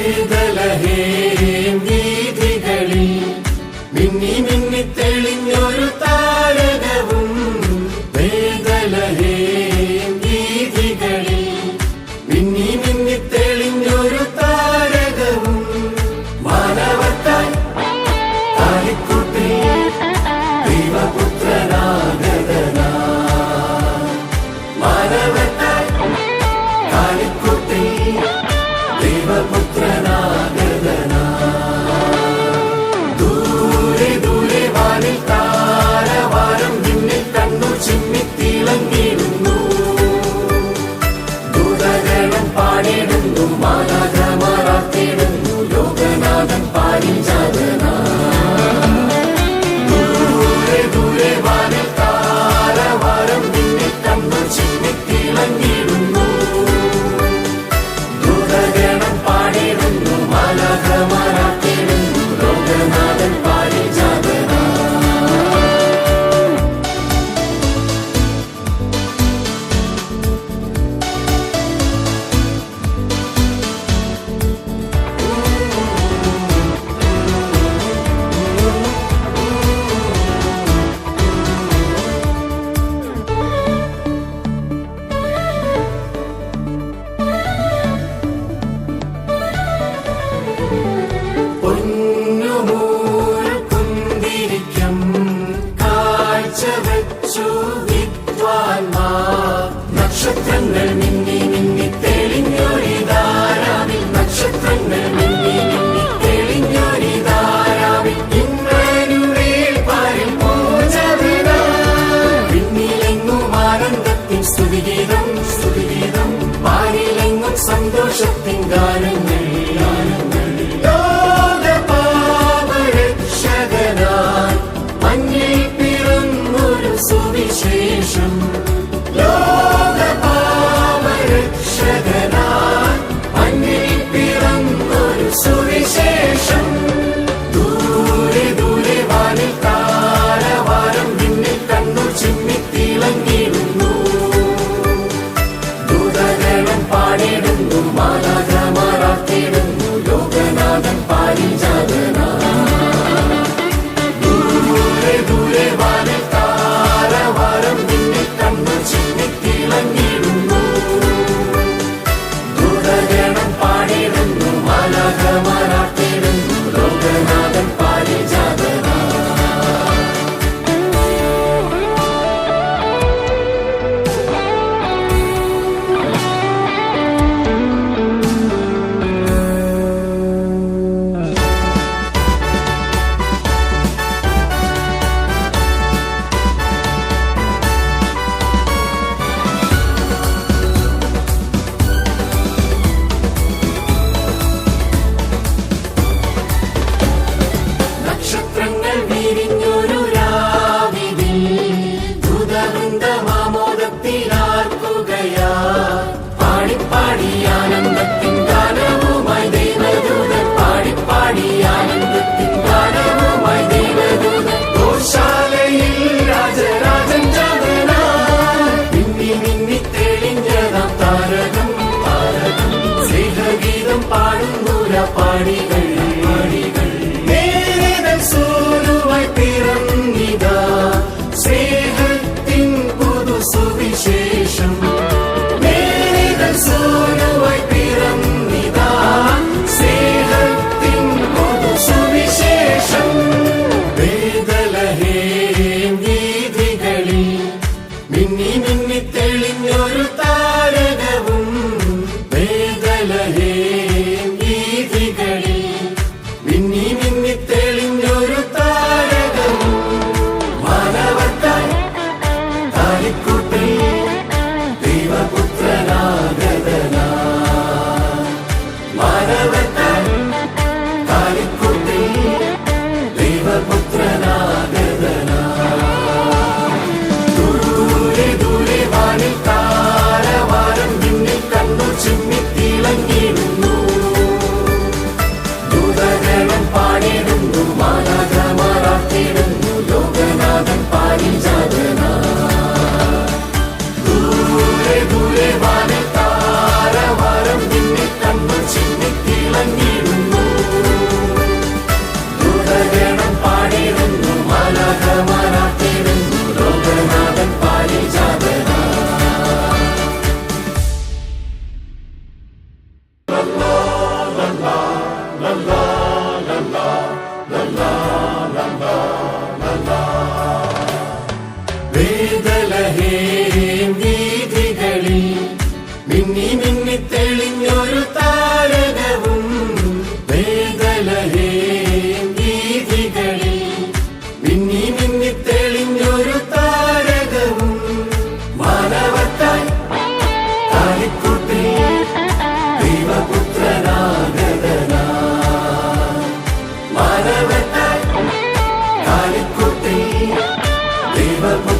വേദലഹേം വീഥികളിൽ മിന്നി മിന്നി തെളിഞ്ഞൊരു താരകവും വേദലഹേം വീഥികളിൽ മിന്നി മിന്നി തെളിഞ്ഞൊരു താരകവും മാനവത്തായി കാലിക്കൂട്ടിൽ ദൈവപുത്രനാഗതനാ മാനവത്തായി കാലിക്കൂട്ടിൽ ദൈവപുത്രനാഗതനാ ദൂരെ ദൂരെ വാനിൽ താരവാരം നിന്നെ കണ്ണു ചിമ്മിത്തിളങ്ങിടുന്നു ദൂതഗണം പാടിടുന്നു മാലാഖമാരാത്തിടുന്നു ലോകനാഥൻ പാരിജാതനാ ദൂരെ ദൂരെ വാനിൽ താരവാരം നിന്നെ കണ്ണു ചിമ്മിത്തിളങ്ങിടുന്നു ദൂതഗണം പാടിടുന്നു മാലാഖമാരാത്തിടുന്നു ലോകനാഥൻ പാരിജാതനാ പൊന്നുമൂർക്കുന്തിരിക്കം കാഴ്ചവെച്ചു വിദ്വാൻമാർ നക്ഷത്രങ്ങൾ മിന്നി മിന്നി തെളിഞ്ഞൊരിതാരാവിൽ നക്ഷത്രങ്ങൾ മിന്നി മിന്നി തെളിഞ്ഞൊരിതാരാവിൽ ഇമ്മാനുവേൽ പാരിൽ മോചകനാ പിന്നിലെങ്ങും ആനന്ദത്തിൻ സ്തുതിഗീതം സ്തുതിഗീതം പാരിലെങ്ങും സന്തോഷത്തിൻ ഗാനങ്ങൾ ഗാനങ്ങൾ ലോകപാപരക്ഷകനായി മഞ്ഞിൽ പിറന്നൊരു സുവിശേഷം ലോകപാപരക്ഷകനായി മഞ്ഞിൽ പിറന്നൊരു സുവിശേഷം ദൂരെ ദൂരെ വാനിൽ താരവാരം നിന്നെ കണ്ണു ചിമ്മിത്തിളങ്ങിടുന്നു ദൂതഗണം പാടിടുന്നു മാലാഖമാരാത്തിടുന്നു ലോകനാഥൻ പാരിജാതനാ ദൂരെ ദൂരെ വാനിൽ താരവാരം നിന്നെ കണ്ണു ബേഥലഹേം വീഥികളിൽ മിന്നി മിന്നി തെളിഞ്ഞൊരു താരകവും. ബേഥലഹേം വീഥികളിൽ മിന്നി മിന്നി തെളിഞ്ഞൊരു താരകവും. മാനവർക്കായി കാലിക്കൂട്ടിൽ ദൈവപുത്രനാഗതനായി. മാനവർക്കായി കാലിക്കൂട്ടിൽ ദൈവപുത്രനാഗതനായി.